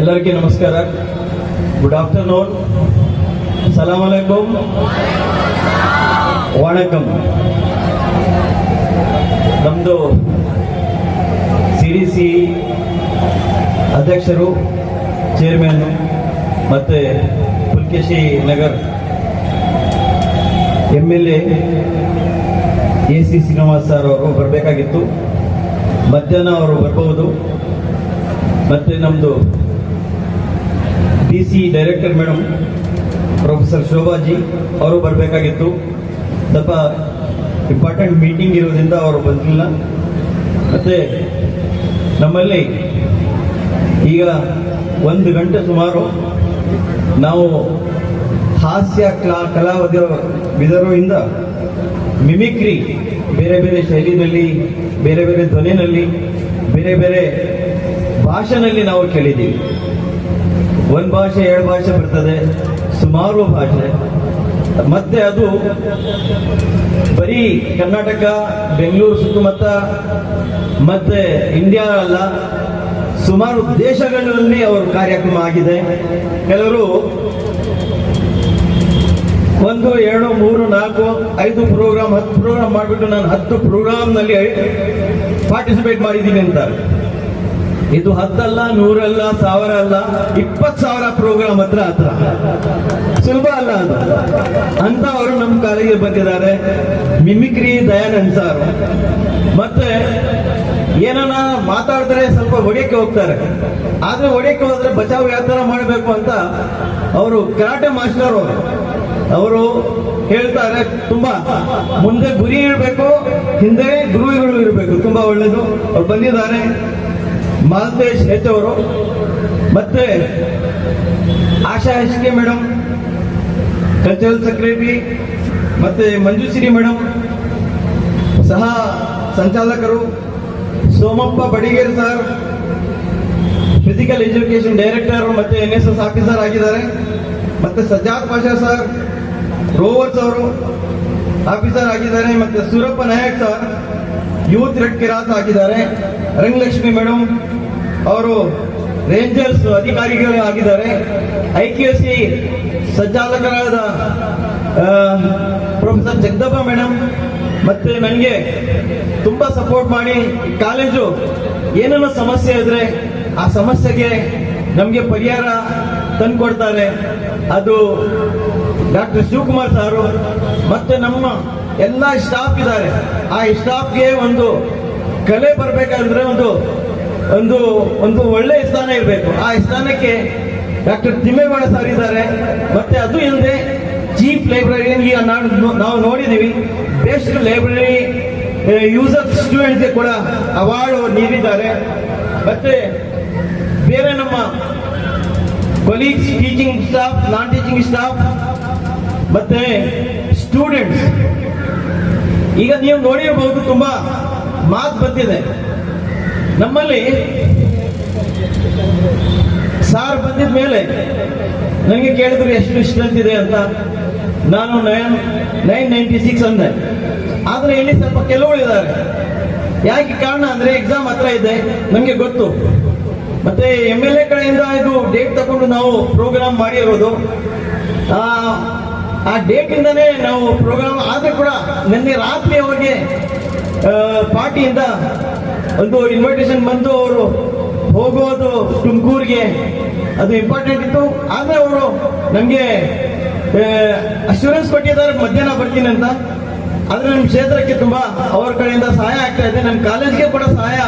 ಎಲ್ಲರಿಗೂ ನಮಸ್ಕಾರ. Good afternoon, ಸಲಾಮ್ ಅಲೈಕುಂ, ವಣಕಂ. ನಮ್ಮದು CDC ಅಧ್ಯಕ್ಷರು, ಚೇರ್ಮನ್ ಮತ್ತು Pulakeshi Nagar MLA AC Srinivas sir ಅವರು ಬರಬೇಕಾಗಿತ್ತು. ಮಧ್ಯಾಹ್ನ ಅವರು ಬರ್ಬೋದು. ಮತ್ತು ನಮ್ಮದು DC director madam professor Shobhaji ಅವರು ಬರಬೇಕಾಗಿತ್ತು. ಸ್ವಲ್ಪ ಇಂಪಾರ್ಟೆಂಟ್ ಮೀಟಿಂಗ್ ಇರೋದ್ರಿಂದ ಅವರು ಬಂದಿಲ್ಲ. ಮತ್ತು ನಮ್ಮಲ್ಲಿ ಈಗ 1 ಗಂಟೆ ಸುಮಾರು ನಾವು ಹಾಸ್ಯ ಕಲಾವಿದರಿಂದ ಮಿಮಿಕ್ರಿ ಬೇರೆ ಬೇರೆ ಶೈಲಿನಲ್ಲಿ, ಬೇರೆ ಬೇರೆ ಧ್ವನಿನಲ್ಲಿ, ಬೇರೆ ಬೇರೆ ಭಾಷೆನಲ್ಲಿ ನಾವು ಕೇಳಿದ್ದೀವಿ. 1 ಭಾಷೆ 2 ಭಾಷೆ ಬರ್ತದೆ, ಸುಮಾರು ಭಾಷೆ. ಮತ್ತೆ ಅದು ಬರೀ ಕರ್ನಾಟಕ, ಬೆಂಗಳೂರು ಸುತ್ತಮುತ್ತ ಮತ್ತೆ ಇಂಡಿಯಾ ಅಲ್ಲ, ಸುಮಾರು ದೇಶಗಳಲ್ಲಿ ಅವರ ಕಾರ್ಯಕ್ರಮ ಆಗಿದೆ. ಕೆಲವರು 1, 2, 3, 4, 5 ಪ್ರೋಗ್ರಾಮ್, 10 ಪ್ರೋಗ್ರಾಮ್ ಮಾಡಿಬಿಟ್ಟು ನಾನು 10 ಪ್ರೋಗ್ರಾಮ್ನಲ್ಲಿ ಪಾರ್ಟಿಸಿಪೇಟ್ ಮಾಡಿದ್ದೀನಿ ಅಂತಾರೆ. ಇದು 10 ಅಲ್ಲ, 100 ಅಲ್ಲ, 1000 ಅಲ್ಲ, 20,000 ಪ್ರೋಗ್ರಾಮ್ ಹತ್ರ ಸುಲಭ ಅಲ್ಲ ಅದು ಅಂತ ಅವರು ನಮ್ಮ ಕಾಲೇಜಿಗೆ ಬಂದಿದ್ದಾರೆ. Mimicry Dayanand sir. ಮತ್ತೆ ಏನನ್ನ ಮಾತಾಡಿದ್ರೆ ಸ್ವಲ್ಪ ಹೊಡೆಯಕ್ಕೆ ಹೋಗ್ತಾರೆ, ಆದ್ರೆ ಹೊಡೆಯಕ್ಕೆ ಹೋದ್ರೆ ಬಚಾವ್ ಯಾವ ತರ ಮಾಡಬೇಕು ಅಂತ ಅವರು ಕರಾಟೆ ಮಾಸ್ಟರ್ ಅವರು ಹೇಳ್ತಾರೆ. ತುಂಬಾ ಮುಂದೆ ಗುರಿ ಇರಬೇಕು, ಹಿಂದೆ ಗುರುಗಳು ಇರಬೇಕು. ತುಂಬಾ ಒಳ್ಳೇದು. ಅವ್ರು ಬಂದಿದ್ದಾರೆ. ಮಾಲ್ತೇಶ್ H ಅವರು, ಮತ್ತೆ Asha HK madam, cultural secretary, ಮತ್ತೆ ಮಂಜುಶ್ರೀ ಮೇಡಮ್ ಸಹ ಸಂಚಾಲಕರು, Somappa Badiger sir physical education director ಮತ್ತೆ NSS ಆಫೀಸರ್ ಆಗಿದ್ದಾರೆ. ಮತ್ತೆ ಸಜ್ಜಾದ್ ಪಾಷಾ ಸರ್ ರೋವರ್ಸ್ ಅವರು ಆಫೀಸರ್ ಆಗಿದ್ದಾರೆ. ಮತ್ತೆ Surappa Nayak sir youth red cross ಆಗಿದ್ದಾರೆ. ರಂಗಲಕ್ಷ್ಮಿ ಮೇಡಮ್ ಅವರು ರೇಂಜರ್ಸ್ ಅಧಿಕಾರಿಗಳು ಆಗಿದ್ದಾರೆ. IQC ಸಂಚಾಲಕರಾದ ಪ್ರೊಫೆಸರ್ ಜಗದಪ್ಪ ಮೇಡಮ್. ಮತ್ತೆ ನನಗೆ ತುಂಬಾ ಸಪೋರ್ಟ್ ಮಾಡಿ ಕಾಲೇಜು ಏನೇನೋ ಸಮಸ್ಯೆ ಇದ್ರೆ ಆ ಸಮಸ್ಯೆಗೆ ನಮಗೆ ಪರಿಹಾರ ತಂದುಕೊಡ್ತಾರೆ. ಅದು ಡಾಕ್ಟರ್ ಶಿವಕುಮಾರ್ ಸಾರು. ಮತ್ತೆ ನಮ್ಮ ಎಲ್ಲ ಸ್ಟಾಫ್ ಇದ್ದಾರೆ. ಆ ಸ್ಟಾಫ್ಗೆ ಒಂದು ಕಲೆ ಬರಬೇಕಾದ್ರೆ ಒಂದು ಒಂದು ಒಂದು ಒಳ್ಳೆ ಸ್ಥಾನ ಇರಬೇಕು. ಆ ಸ್ಥಾನಕ್ಕೆ ಡಾಕ್ಟರ್ ತಿಮ್ಮೇಗೌಡ ಸರ್ ಇದ್ದಾರೆ. ಮತ್ತೆ ಅದು ಇಲ್ಲದೆ ಚೀಫ್ ಲೈಬ್ರರಿಯನ್ ಈಗ ನಾವು ನೋಡಿದೀವಿ. ಬೆಸ್ಟ್ ಲೈಬ್ರರಿ ಯೂಸರ್ ಸ್ಟೂಡೆಂಟ್ಸ್ಗೆ ಕೂಡ ಅವಾರ್ಡ್ ನೀಡಿದ್ದಾರೆ. ಮತ್ತೆ ಬೇರೆ ನಮ್ಮ ಕೊಲೀಗ್ಸ್, ಟೀಚಿಂಗ್ ಸ್ಟಾಫ್, ನಾನ್ ಟೀಚಿಂಗ್ ಸ್ಟಾಫ್ ಮತ್ತೆ ಸ್ಟೂಡೆಂಟ್ಸ್. ಈಗ ನೀವು ನೋಡಿರಬಹುದು, ತುಂಬಾ ಮಾತು ಬಂದಿದೆ. ನಮ್ಮಲ್ಲಿ ಸಾರ್ ಬಂದಿದ ಮೇಲೆ ನನಗೆ ಕೇಳಿದ್ರು ಎಷ್ಟು ಸ್ಟ್ರೆಂತ್ ಇದೆ ಅಂತ. ನಾನು 996 ಅಂದೆ. ಆದ್ರೆ ಇಲ್ಲಿ ಸ್ವಲ್ಪ ಕೆಲವರು ಇದ್ದಾರೆ. ಯಾಕೆ ಕಾರಣ ಅಂದ್ರೆ ಎಕ್ಸಾಮ್ ಹತ್ರ ಇದೆ, ನಮಗೆ ಗೊತ್ತು. ಮತ್ತೆ MLA ಕಡೆಯಿಂದ ಇದು ಡೇಟ್ ತಗೊಂಡು ನಾವು ಪ್ರೋಗ್ರಾಮ್ ಮಾಡಿರೋದು. ಆ ಡೇಟ್ ಇಂದಾನೇ ನಾವು ಪ್ರೋಗ್ರಾಮ್. ಆದ್ರೆ ಕೂಡ ನಿನ್ನೆ ರಾತ್ರಿ ಅವರಿಗೆ ಪಾರ್ಟಿಯಿಂದ ಒಂದು ಇನ್ವಿಟೇಷನ್ ಬಂದು ಅವರು ಹೋಗೋದು ತುಮಕೂರಿಗೆ, ಅದು ಇಂಪಾರ್ಟೆಂಟ್ ಇತ್ತು. ಆದ್ರೆ ಅವರು ನಮಗೆ ಅಶ್ಯೂರೆನ್ಸ್ ಕೊಟ್ಟಿದ್ದಾರೆ ಮಧ್ಯಾಹ್ನ ಬರ್ತೀನಿ ಅಂತ. ಆದ್ರೆ ನಮ್ಮ ಕ್ಷೇತ್ರಕ್ಕೆ ತುಂಬಾ ಅವರ ಕಡೆಯಿಂದ ಸಹಾಯ ಆಗ್ತಾ ಇದೆ. ನಮ್ಮ ಕಾಲೇಜ್ಗೆ ಕೂಡ ಸಹಾಯ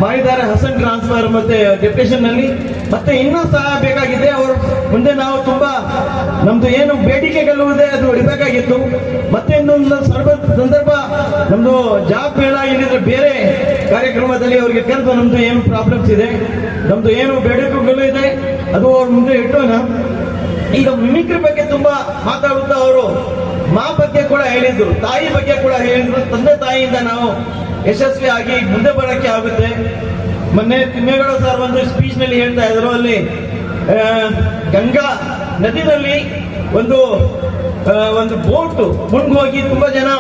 ಮಾಡಿದ್ದಾರೆ, ಹಸನ್ ಟ್ರಾನ್ಸ್ಫರ್ ಮತ್ತೆ ಡೆಪ್ಯುಟೇಷನ್ ನಲ್ಲಿ. ಮತ್ತೆ ಇನ್ನೂ ಸಹಾಯ ಬೇಕಾಗಿದೆ. ಅವರು ಮುಂದೆ ನಾವು ತುಂಬಾ ನಮ್ದು ಏನು ಬೇಡಿಕೆಗಳಿದೆ ಅದು ಇಡಬೇಕಾಗಿತ್ತು. ಮತ್ತೆ ಇನ್ನೊಂದು ಸಂದರ್ಭ ನಮ್ದು ಜಾಬ್ ಮೇಳ ಏನಿದ್ರೆ ಬೇರೆ ಕಾರ್ಯಕ್ರಮದಲ್ಲಿ ಅವರಿಗೆ ಕರೆದು ನಮ್ದು ಏನು ಪ್ರಾಬ್ಲಮ್ಸ್ ಇದೆ, ನಮ್ದು ಏನು ಬೇಡಿಕೆಗಳು ಇದೆ ಅದು ಅವ್ರ ಮುಂದೆ ಇಟ್ಟೋಣ. ಈಗ ಮಿಮಿಕ್ರಿ ಬಗ್ಗೆ ತುಂಬಾ ಮಾತಾಡುತ್ತಾ ಅವರು ಮಾ ಬಗ್ಗೆ ಕೂಡ ಹೇಳಿದ್ರು, ತಾಯಿ ಬಗ್ಗೆ ಕೂಡ ಹೇಳಿದ್ರು. ತಂದೆ ತಾಯಿಯಿಂದ ನಾವು ಯಶಸ್ವಿ ಆಗಿ ಮುಂದೆ ಬರೋಕ್ಕೆ ಆಗುತ್ತೆ. ಮೊನ್ನೆ ತಿಮ್ಮೇಗೌಡ ಸರ್ ಒಂದು ಸ್ಪೀಚ್ ನಲ್ಲಿ ಹೇಳ್ತಾ ಇದ್ರು, ಅಲ್ಲಿ ಗಂಗಾ ನದಿನಲ್ಲಿ ಒಂದು ಬೋಟ್ ಮುಳುಗೋಗಿ ತುಂಬಾ ಜನ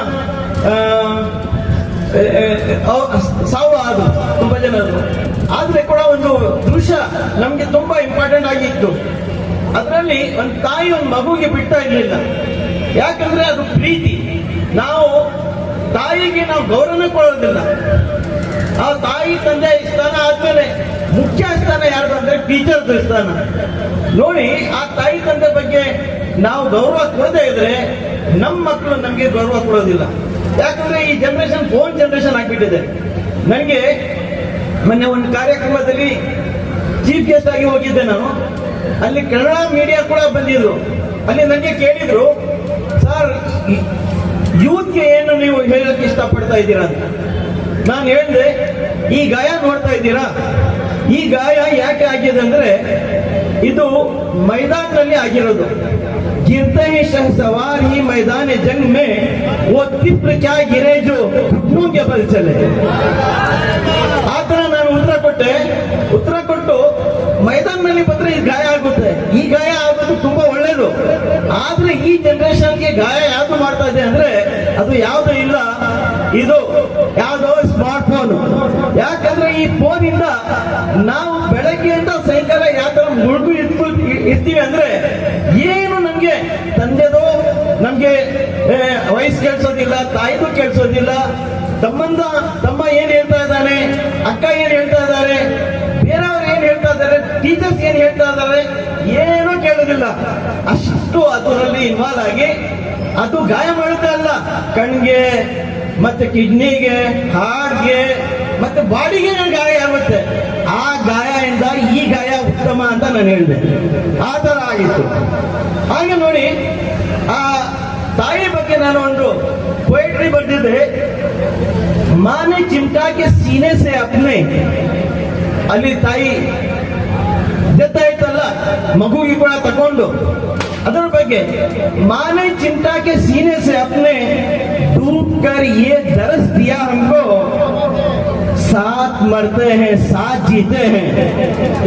ಸಾವು ಆದ್ರು, ತುಂಬಾ ಜನ. ಆದ್ರೆ ಕೂಡ ಒಂದು ದೃಶ್ಯ ನಮ್ಗೆ ತುಂಬಾ ಇಂಪಾರ್ಟೆಂಟ್ ಆಗಿತ್ತು. ಅದರಲ್ಲಿ ಒಂದು ತಾಯಿ ಒಂದು ಮಗುಗೆ ಬಿಡ್ತಾ ಇರ್ಲಿಲ್ಲ. ಯಾಕಂದ್ರೆ ಅದು ಪ್ರೀತಿ. ನಾವು ತಾಯಿಗೆ ನಾವು ಗೌರವ ಕೊಡೋದಿಲ್ಲ. ಆ ತಾಯಿ ತಂದೆ ಸ್ಥಾನ ಆದ್ಮೇಲೆ ಮುಖ್ಯ ಸ್ಥಾನ ಯಾರ್ದು ಅಂದ್ರೆ ಟೀಚರ್ಸ್ ಸ್ಥಾನ. ನೋಡಿ, ಆ ತಾಯಿ ತಂದೆ ಬಗ್ಗೆ ನಾವು ಗೌರವ ಕೊಡದೇ ಇದ್ರೆ ನಮ್ಮ ಮಕ್ಕಳು ನಮ್ಗೆ ಗೌರವ ಕೊಡೋದಿಲ್ಲ. ಯಾಕಂದ್ರೆ ಈ ಜನರೇಷನ್ ಫೋನ್ ಜನರೇಷನ್ ಆಗ್ಬಿಟ್ಟಿದೆ. ನನಗೆ ಮೊನ್ನೆ ಒಂದು ಕಾರ್ಯಕ್ರಮದಲ್ಲಿ ಚೀಫ್ ಗೆಸ್ಟ್ ಆಗಿ ಹೋಗಿದ್ದೆ ನಾನು. ಅಲ್ಲಿ ಕನ್ನಡ ಮೀಡಿಯಾ ಕೂಡ ಬಂದಿದ್ರು. ಅಲ್ಲಿ ನನಗೆ ಕೇಳಿದ್ರು, ಸರ್ ಯೂತ್ಗೆ ಏನು ನೀವು ಹೇಳಕ್ಕೆ ಇಷ್ಟಪಡ್ತಾ ಇದ್ದೀರಾ ಅಂತ. ನಾನು ಹೇಳಿದೆ, ಈ ಗಾಯ ನೋಡ್ತಾ ಇದ್ದೀರಾ, ಈ ಗಾಯ ಯಾಕೆ ಆಗಿದೆ ಅಂದ್ರೆ ಇದು ಮೈದಾನದಲ್ಲಿ ಆಗಿರೋದು. गिरते हैं शहसवार ही मैदान जंग में वो तिप्र क्या गिरे जो घुटनों के बल चले. ಆ ತರ ನಾನು ಉತ್ತರ ಕೊಟ್ಟು ಮೈದಾನದಲ್ಲಿ ಬಂದ್ರೆ ಈ ಗಾಯ ಆಗುತ್ತೆ. ಈ ಗಾಯ ಆಗೋದು ತುಂಬಾ ಒಳ್ಳೇದು. ಆದ್ರೆ ಈ ಜನರೇಷನ್ಗೆ ಗಾಯ ಯಾವ್ದು ಮಾಡ್ತಾ ಇದೆ ಅಂದ್ರೆ ಅದು ಯಾವ್ದು ಇಲ್ಲ, ಇದು ಯಾವ್ದೋ ಸ್ಮಾರ್ಟ್ ಫೋನ್. ಯಾಕಂದ್ರೆ ಈ ಫೋನ್ ಇಂದ ನಾವು ಬೆಳಗ್ಗೆಯಿಂದ ಸಾಯಂಕಾಲ ಯಾವ ತರ ಮುಳುಗು ಇರ್ತೀವಿ ಅಂದ್ರೆ ಏನು ನಮ್ಗೆ ತಂದೆದು ನಮ್ಗೆ ವಯಸ್ಸು ಕೇಳಿಸೋದಿಲ್ಲ, ತಾಯಿಗೂ ಕೇಳಿಸೋದಿಲ್ಲ. ತಮ್ಮ ಏನ್ ಹೇಳ್ತಾ ಇದ್ದಾನೆ, ಅಕ್ಕ ಏನ್ ಹೇಳ್ತಾ ಇದ್ದಾರೆ, ಬೇರೆಯವ್ರು ಏನ್ ಹೇಳ್ತಾ ಇದ್ದಾರೆ, ಟೀಚರ್ಸ್ ಏನ್ ಹೇಳ್ತಾ ಇದ್ದಾರೆ, ಏನೂ ಕೇಳೋದಿಲ್ಲ. ಅಷ್ಟು ಅದರಲ್ಲಿ ಇನ್ವಾಲ್ವ್ ಆಗಿ ಅದು ಗಾಯ ಮಾಡುತ್ತೆ ಅಲ್ಲ, ಕಣ್ಗೆ ಮತ್ತೆ ಕಿಡ್ನಿಗೆ, ಹಾರ್ಟ್ಗೆ ಮತ್ತೆ ಬಾಡಿಗೆ ಗಾಯ ಆಗುತ್ತೆ. ಆ ಗಾಯದಿಂದ ಈ ಗಾಯ ಉತ್ತಮ ಅಂತ ನಾನು ಹೇಳಿದೆ. ಆ ತರ ಆಗಿತ್ತು. ಹಾಗೆ ನೋಡಿ, ಆ ತಾಯಿ ಬಗ್ಗೆ ನಾನು ಒಂದು ಪೊಯೆಟ್ರಿ ಬರೆದಿದ್ದೆ. ಮಾನೆ ಚಿಮಟಾಕೆ ಸೀನೆ ಸೆ ಅಪ್ನೆ. ಅಲ್ಲಿ ತಾಯಿ ಡೆತ್ ಆಯ್ತಲ್ಲ, ಮಗುಗೆ ಕೂಡ ತಕೊಂಡು ಅದರ ಬಗ್ಗೆ ಮಾನೆ ಚಿಮಟಾಕೆ ಸೀನೆ ಸೆ ಅಪ್ನೆ डूब कर ये दरस दिया हमको साथ मरते हैं साथ जीते हैं.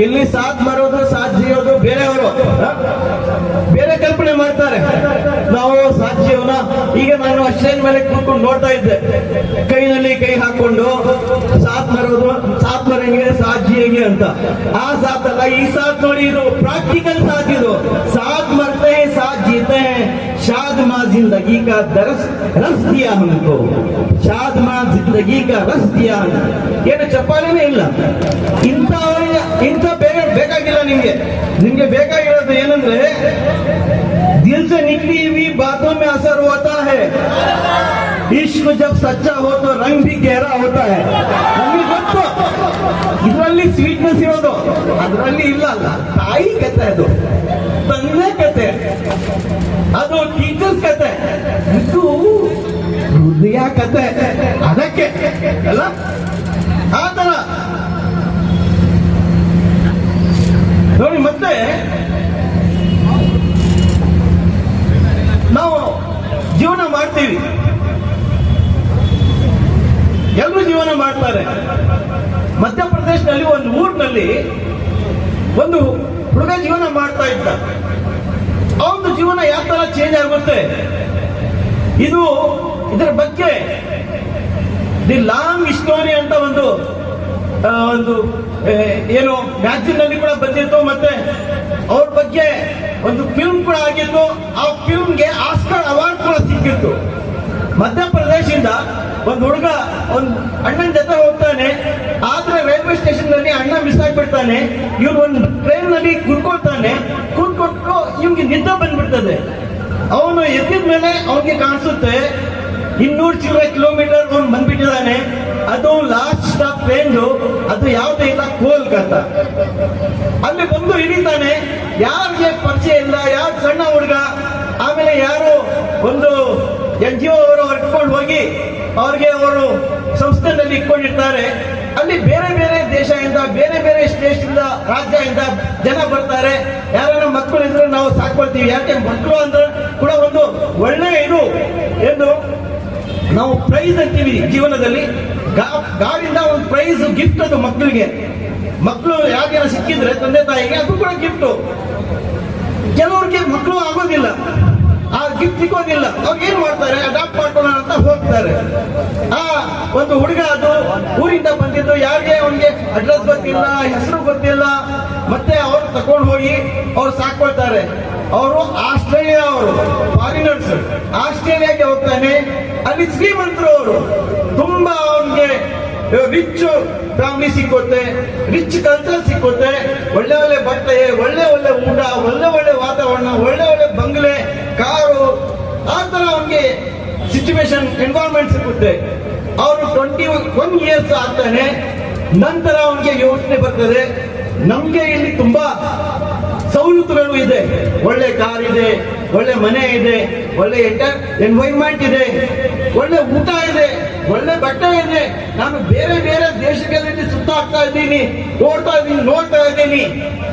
ಇಲ್ಲಿ ಸಾಥ್ ಮರೋದು ಸಾಥ್ ಜೀಯೋದು ಬೇರೆಯವರು ಬೇರೆ ಕಲ್ಪನೆ ಮಾಡ್ತಾರೆ. ನಾವು ಸಾಥ್ ಜೀವನ, ಈಗ ನಾನು ಅಷ್ಟೇನ್ ಮೇಲೆ ಕೂತ್ಕೊಂಡು ನೋಡ್ತಾ ಇದ್ದೆ, ಕೈನಲ್ಲಿ ಕೈ ಹಾಕೊಂಡು ಸಾಥ್ ಮರೋದು, ಸಾಥ್ ಮರಂಗೆ ಸಾಥ್ ಜಿಯಂಗೆ ಅಂತ. ಆ ಸಾಥ್ ಅಲ್ಲ, ಈ ಸಾಥ್ ನೋಡಿ, ಇದು ಪ್ರಾಕ್ಟಿಕಲ್ ಸಾಥ್. ಇದು ಸಾಥ್ ಮರ್ತೆ हैं साथ जीते हैं, शाद माँ जिंदगी का रस दिया हमको, शाद माँ जिंदगी का रस दिया. ಏನು ಚಪ್ಪಾಳೆನೇ ಇಲ್ಲ. ಇಂಥ ಬೇಕಾಗಿಲ್ಲ ನಿಮ್ಗೆ ಬೇಕಾಗಿರೋದು ಏನಂದ್ರೆ दिल से निकली हुई बातों में असर होता है. इश्क जब सच्चा हो तो रंग भी गहरा होता है. ನಮಗೆ ಗೊತ್ತು ಇದರಲ್ಲಿ ಸ್ವೀಟ್ನೆಸ್ ಇರೋದು, ಅದರಲ್ಲಿ ಇಲ್ಲ ಅಲ್ಲ. ತಾಯಿ ಕತೆ, ಅದು ತಂದೆ ಕತೆ, ಅದು ಟೀಚರ್ಸ್ ಕತೆ, ಇದು ಹೃದಯ ಕತೆ. ಅದಕ್ಕೆ ಅಲ್ಲ ಆ ತರ ನೋಡಿ. ಮತ್ತೆ ನಾವು ಜೀವನ ಮಾಡ್ತೀವಿ, ಎಲ್ಲರೂ ಜೀವನ ಮಾಡ್ತಾರೆ. ಮಧ್ಯಪ್ರದೇಶದಲ್ಲಿ ಒಂದು ಊರಿನಲ್ಲಿ ಒಂದು ಹುಡುಗ ಜೀವನ ಮಾಡ್ತಾ ಇದ್ದ. ಅವನ ಜೀವನ ಯಾವ ತರ ಚೇಂಜ್ ಆಗುತ್ತೆ, ಇದರ ಬಗ್ಗೆ ದಿ ಲಾಂಗ್ ಸ್ಟೋರಿ ಅಂತ ಒಂದು ಏನು ಮ್ಯಾಗಜಿನ್ ನಲ್ಲಿ ಕೂಡ ಬಂದಿತ್ತು. ಮತ್ತೆ ಅವ್ರ ಬಗ್ಗೆ ಒಂದು ಫಿಲ್ಮ್ ಕೂಡ ಆಗಿತ್ತು. ಆ ಫಿಲ್ಮ್ಗೆ ಆಸ್ಕರ್ ಅವಾರ್ಡ್ ಕೂಡ ಸಿಕ್ಕಿತ್ತು. ಮಧ್ಯಪ್ರದೇಶದಿಂದ ಒಂದು ಹುಡುಗ ಒಂದು ಅಣ್ಣನ ಜೊತೆ ಹೋಗ್ತಾನೆ. ಆದ್ರೆ ರೈಲ್ವೆ ಸ್ಟೇಷನ್ ನಲ್ಲಿ ಅಣ್ಣ ಮಿಸ್ ಆಗ್ಬಿಡ್ತಾನೆ. ಇವ್ರು ಒಂದು ಟ್ರೈನ್ ನಲ್ಲಿ ಕೂತ್ಕೊಳ್ತಾನೆ. ಕೂತ್ಕೊಟ್ಟು ಇವ್ನಿಗೆ ನಿದ್ದೆ ಬಂದ್ಬಿಡ್ತದೆ. ಅವನು ಎದ್ದಿದ ಮೇಲೆ ಅವನಿಗೆ ಕಾಣಿಸುತ್ತೆ 200 ಚಿಲ್ಲರೆ ಕಿಲೋಮೀಟರ್ ಅವನು ಬಂದ್ಬಿಟ್ಟಿದ್ದಾನೆ. ಅದು ಲಾಸ್ಟ್ ಸ್ಟಾಪ್ ಟ್ರೈನ್. ಅದು ಯಾವುದೇ ಇಲ್ಲ, ಕೋಲ್ಕತ್ತಾ. ಅಲ್ಲಿ ಬಂದು ಇಳಿತಾನೆ. ಯಾರಿಗೆ ಪರಿಚಯ ಇಲ್ಲ, ಯಾರು ಸಣ್ಣ ಹುಡುಗ. ಆಮೇಲೆ ಯಾರು ಒಂದು NGO ಅವರು ಇಟ್ಕೊಂಡು ಹೋಗಿ ಅವ್ರಿಗೆ ಅವರು ಸಂಸ್ಥೆನಲ್ಲಿ ಇಟ್ಕೊಂಡಿರ್ತಾರೆ. ಅಲ್ಲಿ ಬೇರೆ ಬೇರೆ ದೇಶದಿಂದ, ಬೇರೆ ಬೇರೆ ಸ್ಟೇಟ್ನಿಂದ, ರಾಜ್ಯದಿಂದ ಜನ ಬರ್ತಾರೆ. ಯಾರನ್ನ ಮಕ್ಕಳು ಇದ್ರೆ ನಾವು ಸಾಕೊಳ್ತೀವಿ. ಯಾಕೆ ಮಕ್ಕಳು ಅಂದ್ರೆ ಕೂಡ ಒಂದು ಒಳ್ಳೆ ಇದು ಎಂದು ನಾವು ಪ್ರೈಸ್ ಅಂತೀವಿ ಜೀವನದಲ್ಲಿ. ಗಾಡಿಂದ ಒಂದು ಪ್ರೈಸ್ ಗಿಫ್ಟ್ ಅದು ಮಕ್ಕಳಿಗೆ. ಮಕ್ಕಳು ಯಾಕೆ ಸಿಕ್ಕಿದ್ರೆ ತಂದೆ ತಾಯಿಗೆ ಅದು ಕೂಡ ಗಿಫ್ಟ್. ಕೆಲವ್ರಿಗೆ ಮಕ್ಕಳು ಆಗೋದಿಲ್ಲ, ಆ ಗಿಫ್ಟ್ ಸಿಗೋದಿಲ್ಲ. ಅವ್ರು ಏನ್ ಮಾಡ್ತಾರೆ, ಅಡಾಪ್ಟ್ ಮಾಡ್ಕೊಳ್ಳೋಣ ಅಂತ ಹೋಗ್ತಾರೆ. ಆ ಒಂದು ಹುಡುಗ ಅದು ಊರಿಂದ ಬಂದಿದ್ದು, ಯಾರಿಗೆ ಅವನಿಗೆ ಅಡ್ರೆಸ್ ಗೊತ್ತಿಲ್ಲ, ಹೆಸರು ಗೊತ್ತಿಲ್ಲ, ಮತ್ತೆ ಅವ್ರು ತಗೊಂಡು ಹೋಗಿ ಅವ್ರು ಸಾಕೊಳ್ತಾರೆ. ಅವರು ಆಸ್ಟ್ರೇಲಿಯಾ, ಅವರು ಫಾರಿನರ್ಸ್, ಆಸ್ಟ್ರೇಲಿಯಾಗೆ ಹೋಗ್ತಾನೆ. ಅಲ್ಲಿ ಶ್ರೀಮಂತರು, ಅವರು ತುಂಬಾ ಅವನಿಗೆ ರಿಚ್ ಫ್ಯಾಮಿಲಿ ಸಿಕ್ಕುತ್ತೆ, ರಿಚ್ ಕಲ್ಚರ್ ಸಿಕ್ಕುತ್ತೆ, ಒಳ್ಳೆ ಒಳ್ಳೆ ಬಟ್ಟೆ, ಒಳ್ಳೆ ಒಳ್ಳೆ ಊಟ, ಒಳ್ಳೆ ಒಳ್ಳೆ ವಾತಾವರಣ, ಒಳ್ಳೆ ಒಳ್ಳೆ ಬಂಗ್ಲೆ, ಕಾರು, ಆ ತರ ಅವನಿಗೆ ಸಿಚುವೇಶನ್ ಎನ್ವೈರನ್ಮೆಂಟ್ ಸಿಕ್ಕುತ್ತೆ. ಅವರು 21 ಇಯರ್ಸ್ ಆಗ್ತಾನೆ. ನಂತರ ಅವನಿಗೆ ಯೋಚನೆ ಬರ್ತದೆ, ನಮ್ಗೆ ಇಲ್ಲಿ ತುಂಬಾ ಸವಲತ್ತುಗಳು ಇದೆ, ಒಳ್ಳೆ ಕಾರ್ ಇದೆ, ಒಳ್ಳೆ ಮನೆ ಇದೆ, ಒಳ್ಳೆ ಎನ್ವೈರನ್ಮೆಂಟ್ ಇದೆ, ಒಳ್ಳೆ ಊಟ ಇದೆ, ಒಳ್ಳೆ ಬಟ್ಟೆ ಇದೆ. ನಾನು ಬೇರೆ ಬೇರೆ ದೇಶಗಳಲ್ಲಿ ಸುತ್ತಾಡ್ತಾ ಇದ್ದೀನಿ, ನೋಡ್ತಾ ಇದ್ದೀನಿ,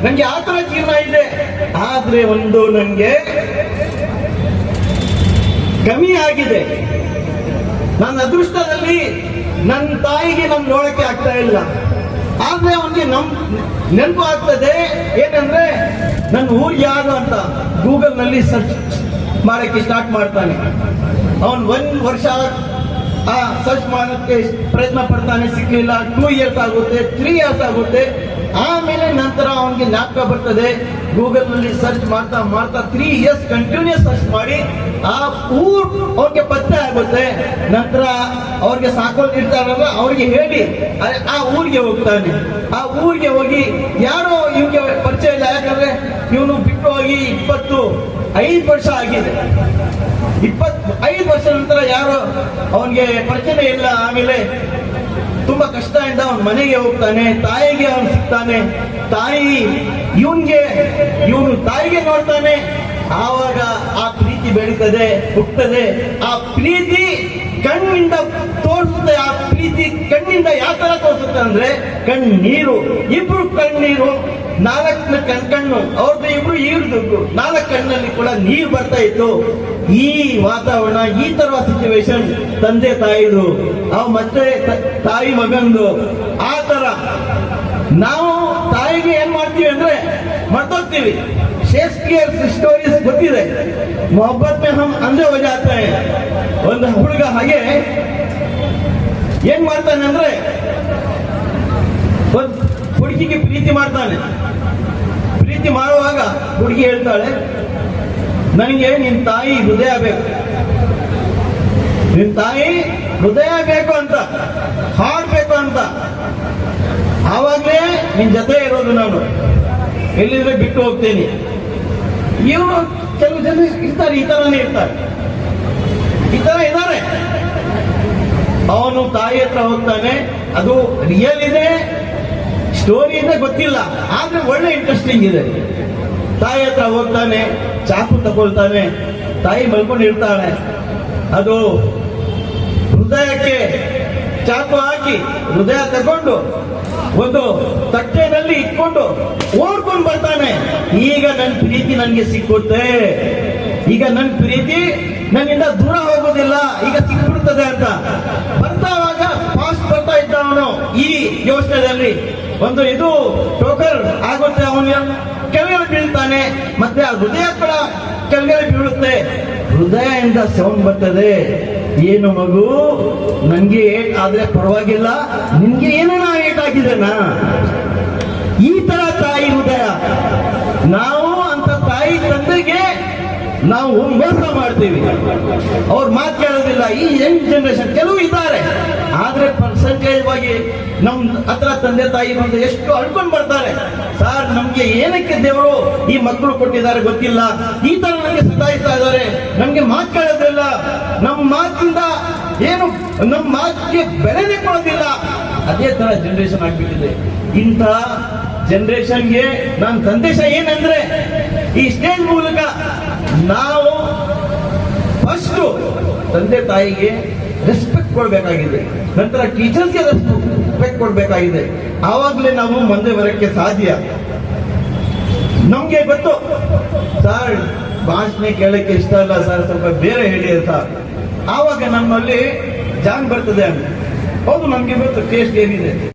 ನಂಗೆ ಆ ತರ ಜೀವನ ಇದೆ. ಆದ್ರೆ ಒಂದು ನಂಗೆ ಕಮ್ಮಿ ಆಗಿದೆ. ನನ್ನ ಅದೃಷ್ಟದಲ್ಲಿ ನನ್ನ ತಾಯಿಗೆ ನಮ್ ನೋಡಕ್ಕೆ ಆಗ್ತಾ ಇಲ್ಲ. ಆದ್ರೆ ಅವನಿಗೆ ನೆನಪು ಆಗ್ತದೆ, ಏನಂದ್ರೆ ನನ್ನ ಊರು ಯಾರು ಅಂತ ಗೂಗಲ್ ನಲ್ಲಿ ಸರ್ಚ್ ಮಾಡಕ್ಕೆ ಸ್ಟಾರ್ಟ್ ಮಾಡ್ತಾನೆ. ಅವನ್ 1 ವರ್ಷ ಸರ್ಚ್ ಮಾಡಕ್ಕೆ ಪ್ರಯತ್ನ ಪಡ್ತಾನೆ, ಸಿಗ್ಲಿಲ್ಲ. 2 ಇಯರ್ಸ್ ಆಗುತ್ತೆ, 3 ಇಯರ್ಸ್ ಆಗುತ್ತೆ. ಆಮೇಲೆ ನಂತರ ಅವನಿಗೆ ಜ್ಞಾಪಕ ಬರ್ತದೆ, ಗೂಗಲ್ ನಲ್ಲಿ ಸರ್ಚ್ ಮಾಡ್ತಾ ಮಾಡ್ತಾ 3 ಇಯರ್ಸ್ ಕಂಟಿನ್ಯೂಸ್ ಸರ್ಚ್ ಮಾಡಿ ಆ ಊರ್ ಅವ್ರಿಗೆ ಪತ್ತೆ ಆಗುತ್ತೆ. ನಂತರ ಅವ್ರಿಗೆ ಸಾಕೊಂಡು ಇರ್ತಾರಲ್ಲ, ಅವ್ರಿಗೆ ಹೇಳಿ ಆ ಊರಿಗೆ ಹೋಗ್ತಾನೆ. ಆ ಊರಿಗೆ ಹೋಗಿ ಯಾರೋ ಇವ್ಗೆ ಪರಿಚಯ ಇಲ್ಲ, ಯಾಕಂದ್ರೆ ಇವನು ಬಿಟ್ಟು ಹೋಗಿ 25 ವರ್ಷ ಆಗಿದೆ. 25 ವರ್ಷ ನಂತರ ಯಾರು ಅವನಿಗೆ ಪರಿಚಯ ಇಲ್ಲ. ಆಮೇಲೆ ತುಂಬಾ ಕಷ್ಟದಿಂದ ಅವನ ಮನೆಗೆ ಹೋಗ್ತಾನೆ, ತಾಯಿಗೆ ಅವನು ಸಿಗ್ತಾನೆ. ತಾಯಿ ಇವನು ತಾಯಿಗೆ ನೋಡ್ತಾನೆ. ಆವಾಗ ಆ ಪ್ರೀತಿ ಬೆಳೀತದೆ, ಹುಟ್ಟುತ್ತದೆ. ಆ ಪ್ರೀತಿ ಕಣ್ಣಿಂದ ತೋರಿಸುತ್ತೆ. ಆ ಪ್ರೀತಿ ಕಣ್ಣಿಂದ ಯಾವ ತರ ತೋರಿಸುತ್ತೆ ಅಂದ್ರೆ ಕಣ್ಣೀರು, ಇಬ್ರು ಕಣ್ಣೀರು, 4 ಕಣ್ಣು ಅವ್ರದ್ದು, ಇಬ್ರು ಇವ್ರದ್ದು 4 ಕಣ್ಣಲ್ಲಿ ಕೂಡ ನೀರು ಬರ್ತಾ ಇತ್ತು. ಈ ವಾತಾವರಣ, ಈ ತರ ಸಿಚುವೇಶನ್ ತಂದೆ ತಾಯಿದು, ಅವ್ ಮತ್ತೆ ತಾಯಿ ಮಗಂದು. ಆ ತರ ನಾವು ತಾಯಿಗೆ ಏನ್ ಮಾಡ್ತೀವಿ ಅಂದ್ರೆ ಮರ್ತೋಗ್ತೀವಿ. ಶೇಕ್ಸ್ಪಿಯರ್ ಸ್ಟೋರೀಸ್ ಗೊತ್ತಿದೆ, ಮೊಹಬ್ಬತ್ ಮೇ ಹಮ್ ಅಂಧೆ ಹೋ ಜಾತೆ ಹೈ. ಒಂದು ಹುಡುಗ ಹಾಗೆ ಏನ್ ಮಾಡ್ತಾನೆ ಅಂದ್ರೆ ಒಂದು ಹುಡುಗಿಗೆ ಪ್ರೀತಿ ಮಾಡ್ತಾನೆ. ಪ್ರೀತಿ ಮಾಡುವಾಗ ಹುಡುಗಿ ಹೇಳ್ತಾಳೆ, ನನಗೆ ನಿನ್ ತಾಯಿ ಹೃದಯ ಬೇಕು, ನಿನ್ ತಾಯಿ ಹೃದಯ ಬೇಕು ಅಂತ, ಹಾಡ್ಬೇಕು ಅಂತ. ಆವಾಗಲೇ ನಿನ್ ಜೊತೆ ಇರೋದು ನಾನು, ಎಲ್ಲಿದ್ರೆ ಬಿಟ್ಟು ಹೋಗ್ತೇನೆ. ಇವರು ಕೆಲವು ಜನ ಇರ್ತಾರೆ, ಈ ತರನೇ ಇರ್ತಾರೆ, ಈ ತರ ಇದ್ದಾರೆ. ಅವನು ತಾಯಿ ಹತ್ರ ಹೋಗ್ತಾನೆ. ಅದು ರಿಯಲ್ ಇದೆ, ಸ್ಟೋರಿ ಇದೆ ಗೊತ್ತಿಲ್ಲ, ಆದ್ರೆ ಒಳ್ಳೆ ಇಂಟ್ರೆಸ್ಟಿಂಗ್ ಇದೆ. ತಾಯಿ ಹತ್ರ ಹೋಗ್ತಾನೆ, ಚಾಕು ತಗೊಳ್ತಾನೆ. ತಾಯಿ ಮಲ್ಕೊಂಡಿರ್ತಾಳೆ. ಅದು ಹೃದಯಕ್ಕೆ ಚಾಕು ಹಾಕಿ ಹೃದಯ ತಗೊಂಡು ಒಂದು ತಟ್ಟೆನಲ್ಲಿ ಇಟ್ಕೊಂಡು ಓಡ್ಕೊಂಡು ಬರ್ತಾನೆ. ಈಗ ನನ್ನ ಪ್ರೀತಿ ನನ್ಗೆ ಸಿಕ್ಕುತ್ತೆ, ಈಗ ನನ್ನ ಪ್ರೀತಿ ನನ್ನಿಂದ ದೂರ ಹೋಗೋದಿಲ್ಲ, ಈಗ ಸಿಕ್ಬಿಡ್ತದೆ ಅಂತ. ಬರ್ತಾವಾಗ ಫಾಸ್ಟ್ ಬರ್ತಾ ಇದ್ದ ಅವನು ಈ ಯೋಚನೆಯಲ್ಲಿ. ಒಂದು ಇದು ಟೋಕರ್ ಆಗುತ್ತೆ, ಅವನು ಕೆಳಗಡೆ ಬೀಳ್ತಾನೆ. ಮತ್ತೆ ಆ ಹೃದಯ ಕೂಡ ಕೆಳಗಡೆ ಬೀಳುತ್ತೆ. ಹೃದಯದಿಂದ ಸೌಂಡ್ ಬರ್ತದೆ, ಏನು ಮಗು, ನನ್ಗೆ ಏಟ್ ಆದ್ರೆ ಪರವಾಗಿಲ್ಲ, ನಿನ್ಗೆ ಏನೇನೋ ಏಟ್ ಆಗಿದೆನಾ? ಈ ತರ ತಾಯಿ ಹೃದಯ. ನಾವು ಅಂತ ತಾಯಿ ತಂದೆಗೆ ನಾವು ಮೋಸ ಮಾಡ್ತೀವಿ, ಅವ್ರ ಮಾತು ಕೇಳೋದಿಲ್ಲ. ಈ ಯಂಗ್ ಜನರೇಷನ್ ಕೆಲವು ಇದ್ದಾರೆ, ಆದ್ರೆ ಪರ್ಸೆಂಟೇಜ್ ಆಗಿ ನಮ್ ಹತ್ರ ತಂದೆ ತಾಯಿ ಬಂದು ಎಷ್ಟು ಅಳ್ಕೊಂಡ್ ಬರ್ತಾರೆ. ಸರ್, ನಮ್ಗೆ ಏನಕ್ಕೆ ದೇವರು ಈ ಮಕ್ಕಳು ಕೊಟ್ಟಿದ್ದಾರೆ ಗೊತ್ತಿಲ್ಲ, ಈ ತರ ನಮ್ಗೆ ಸತಾಯಿಸ್ತಾ ಇದ್ದಾರೆ, ನಮ್ಗೆ ಮಾತು ಕೇಳೋದಿಲ್ಲ, ನಮ್ಮ ಮಾತಿಂದ ಏನು, ನಮ್ಮ ಮಾತಿಗೆ ಬೆಲೆನೇ ಕೊಡೋದಿಲ್ಲ. ಅದೇ ತರ ಜನರೇಷನ್ ಆಗ್ಬಿಟ್ಟಿದೆ. ಇಂಥ ಜನರೇಷನ್ಗೆ ನನ್ನ ಸಂದೇಶ ಏನಂದ್ರೆ, ಈ ಸ್ಟೇಜ್ ಮೂಲಕ ನಾವು ಫಸ್ಟ್ ತಂದೆ ತಾಯಿಗೆ ರೆಸ್ಪೆಕ್ಟ್ ಕೊಡ್ಬೇಕಾಗಿದೆ, ನಂತರ ಟೀಚರ್ಸ್ಗೆ ರೆಸ್ಪೆಕ್ಟ್ ಕೊಡ್ಬೇಕಾಗಿದೆ. ಆವಾಗಲೇ ನಾವು ಮುಂದೆ ಬರಕ್ಕೆ ಸಾಧ್ಯ. ನಮ್ಗೆ ಗೊತ್ತು ಸರ್, ಭಾಷಣ ಕೇಳಕ್ಕೆ ಇಷ್ಟ ಇಲ್ಲ ಸರ್, ಸ್ವಲ್ಪ ಬೇರೆ ಹೇಳಿ ಅಂತ. ಆವಾಗ ನಮ್ಮಲ್ಲಿ ಜಾನ್ ಬರ್ತದೆ ಅಂತ. ಹೌದು, ನಮ್ಗೆ ಗೊತ್ತು ಟೇಸ್ಟ್ ಏನಿದೆ.